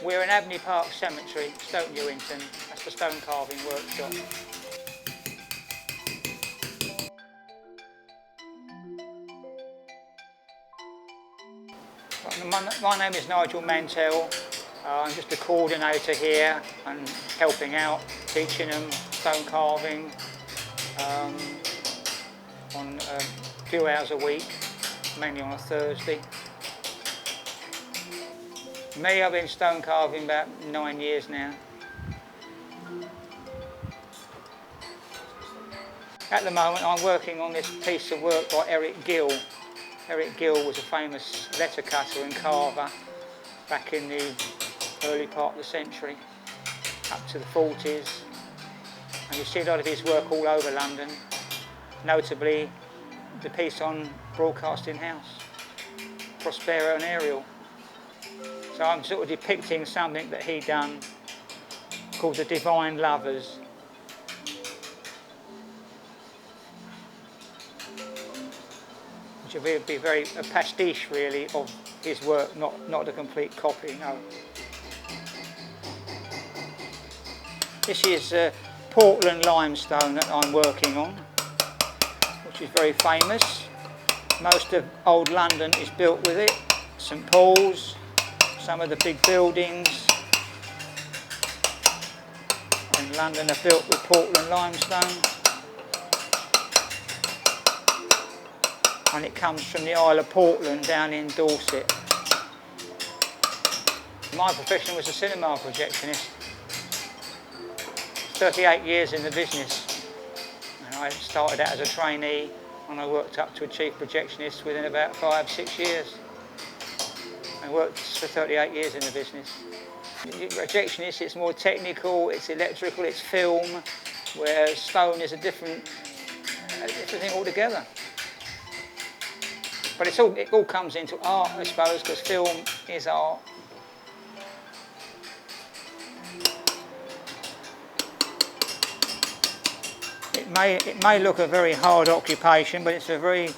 We're in Abney Park Cemetery, Stoke Newington. That's the stone carving workshop. My name is Nigel Mantel. I'm just a coordinator here and helping out, teaching them stone carving on a few hours a week, mainly on a Thursday. Me, I've been stone carving about 9 years now. At the moment I'm working on this piece of work by Eric Gill. Eric Gill was a famous letter cutter and carver back in the early part of the century, up to the 40s. And you see a lot of his work all over London, notably the piece on Broadcasting House, Prospero and Ariel. So I'm sort of depicting something that he done called the Divine Lovers. Which would be a pastiche really of his work, not a complete copy, no. This is Portland limestone that I'm working on, which is very famous. Most of old London is built with it. St. Paul's, some of the big buildings in London are built with Portland limestone. And it comes from the Isle of Portland down in Dorset. My profession was a cinema projectionist. 38 years in the business. And I started out as a trainee and I worked up to a chief projectionist within about 5-6 years. I worked for 38 years in the business. Projectionist, it's more technical, it's electrical, it's film, whereas stone is a different thing altogether. But it all comes into art, I suppose, because film is art. It may look a very hard occupation, but it's a very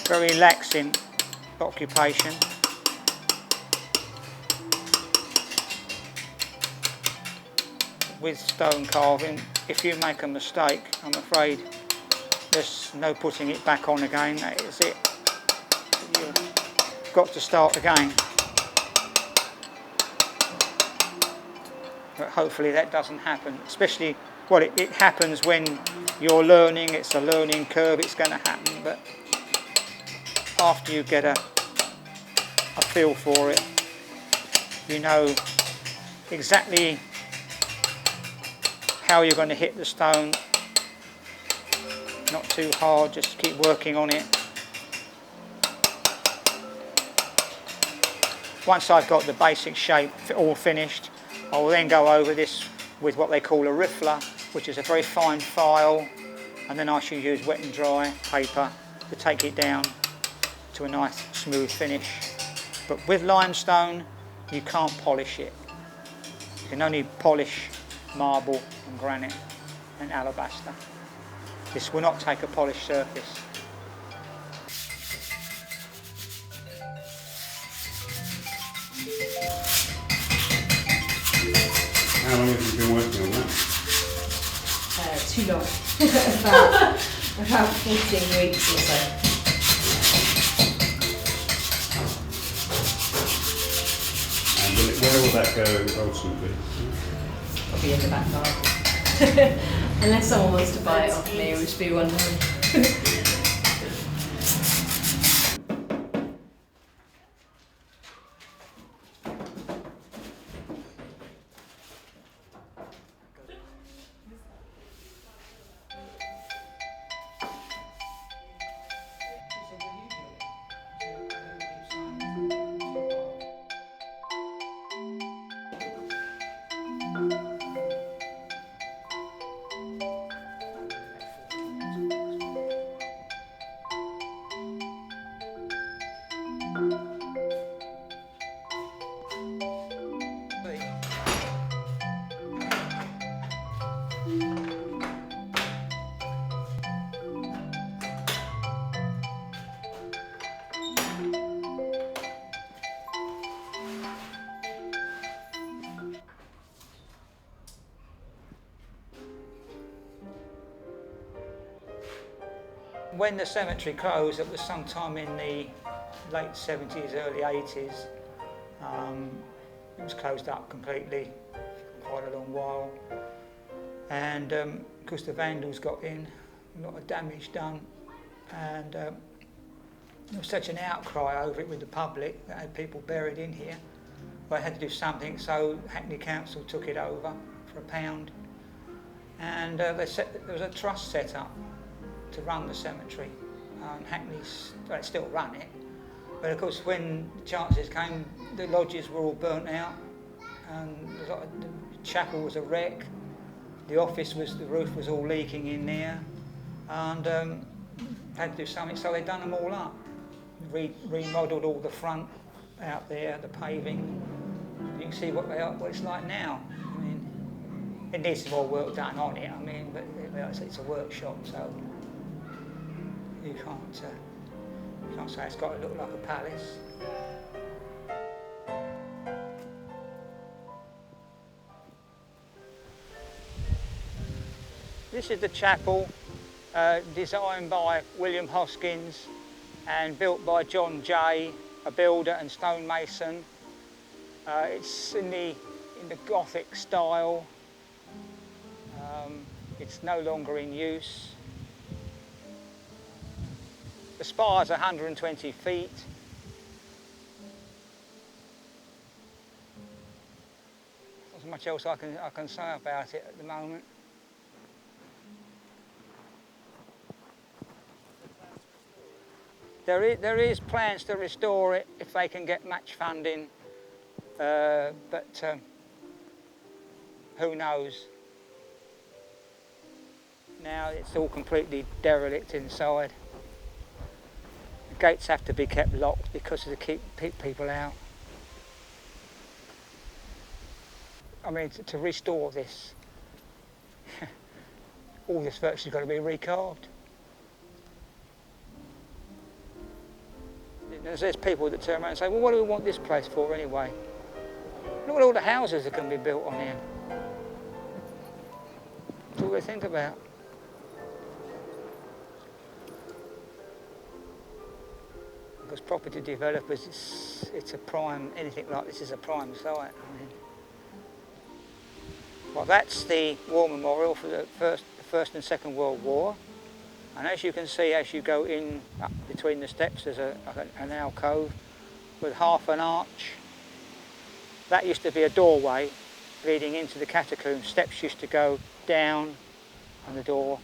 relaxing occupation. With stone carving, if you make a mistake, I'm afraid there's no putting it back on again. That is it. You've got to start again. But hopefully that doesn't happen. Especially, well, it happens when you're learning. It's a learning curve. It's going to happen. But after you get a feel for it, you know exactly how you're going to hit the stone. Not too hard, just keep working on it. Once I've got the basic shape all finished, I will then go over this with what they call a riffler, which is a very fine file, and then I shall use wet and dry paper to take it down to a nice smooth finish. But with limestone, you can't polish it. You can only polish marble and granite and alabaster. This will not take a polished surface. How long have you been working on that? Too long. about 14 weeks or so. And where will that go ultimately? Probably in the back garden. Unless someone wants to buy it off me, which would be wonderful. When the cemetery closed, it was sometime in the late 70s, early 80s. It was closed up completely for quite a long while. And because the vandals got in, a lot of damage done. And there was such an outcry over it with the public that had people buried in here. Well, they had to do something, so Hackney Council took it over for £1. And there was a trust set up to run the cemetery. Hackney's, they still run it, but of course when the chances came, the lodges were all burnt out, and the chapel was a wreck, the roof was all leaking in there, and had to do something, so they'd done them all up, remodelled all the front out there, the paving. You can see what it's like now. I mean, it needs some more work done on it, I mean, but it's a workshop, so you can't say it's got to look like a palace. This is the chapel, designed by William Hoskins and built by John Jay, a builder and stonemason. It's in the Gothic style. It's no longer in use. The spire's 120 feet. Not much else I can say about it at the moment. There is plans to restore it if they can get match funding, but who knows? Now it's all completely derelict inside. The gates have to be kept locked because to keep people out. I mean, to restore this, all this virtually got to be recarved. There's people that turn around and say, well, what do we want this place for anyway? Look at all the houses that can be built on here. That's all they think about. Because property developers, it's a prime, anything like this is a prime site. I mean. Well, that's the war memorial for the First and Second World War. And as you can see, as you go in up between the steps, there's an alcove with half an arch. That used to be a doorway leading into the catacombs. Steps used to go down on the door,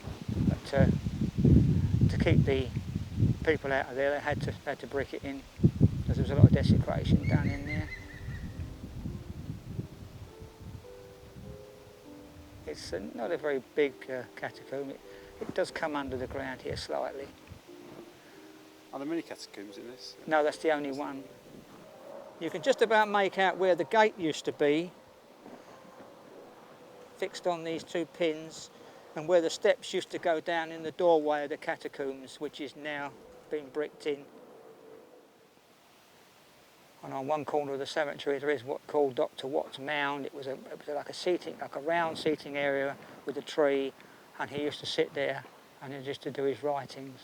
but to keep the people out of there, they had to brick it in because there was a lot of desecration done in there. It's not a very big catacomb. It does come under the ground here slightly. Are there many catacombs in this? No, that's the only one. You can just about make out where the gate used to be, fixed on these two pins, and where the steps used to go down in the doorway of the catacombs, which is now been bricked in. And on one corner of the cemetery there is what's called Dr. Watt's mound. It was like a round seating area with a tree, and he used to sit there and he used to do his writings.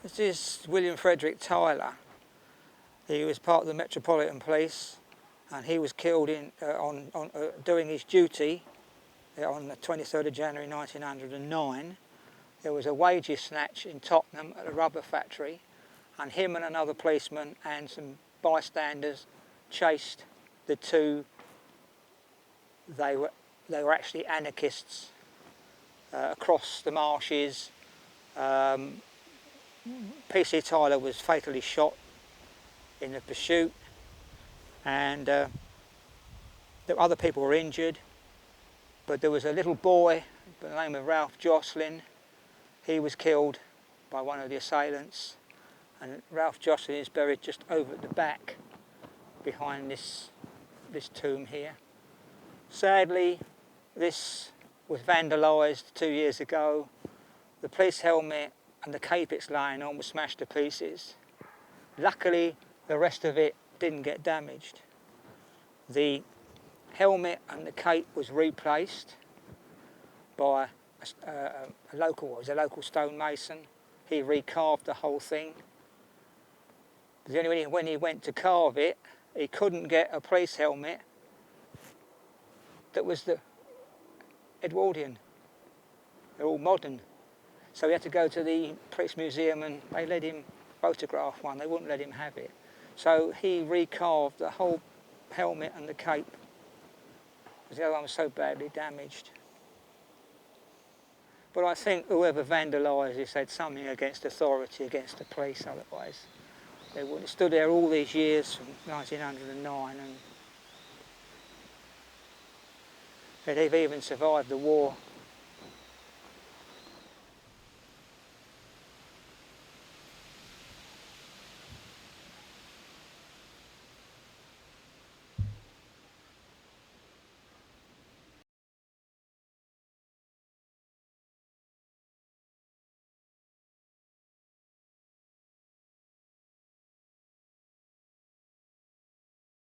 This is William Frederick Tyler. He was part of the Metropolitan Police, and he was killed doing his duty on the 23rd of January 1909. There was a wages snatch in Tottenham at a rubber factory, and him and another policeman and some bystanders chased the two. They were actually anarchists across the marshes. PC Tyler was fatally shot in the pursuit, and the other people were injured, but there was a little boy by the name of Ralph Jocelyn. He was killed by one of the assailants, and Ralph Jocelyn is buried just over at the back behind this tomb here. Sadly, this was vandalised 2 years ago. The police helmet and the cape it's lying on was smashed to pieces. Luckily, the rest of it didn't get damaged. The helmet and the cape was replaced by a local stonemason. He recarved the whole thing. But only when he went to carve it, he couldn't get a police helmet that was the Edwardian. They're all modern. So he had to go to the Police Museum and they let him photograph one. They wouldn't let him have it. So he recarved the whole helmet and the cape because the other one was so badly damaged. But I think whoever vandalised this had something against authority, against the police, otherwise they wouldn't. It stood there all these years from 1909 and they've even survived the war.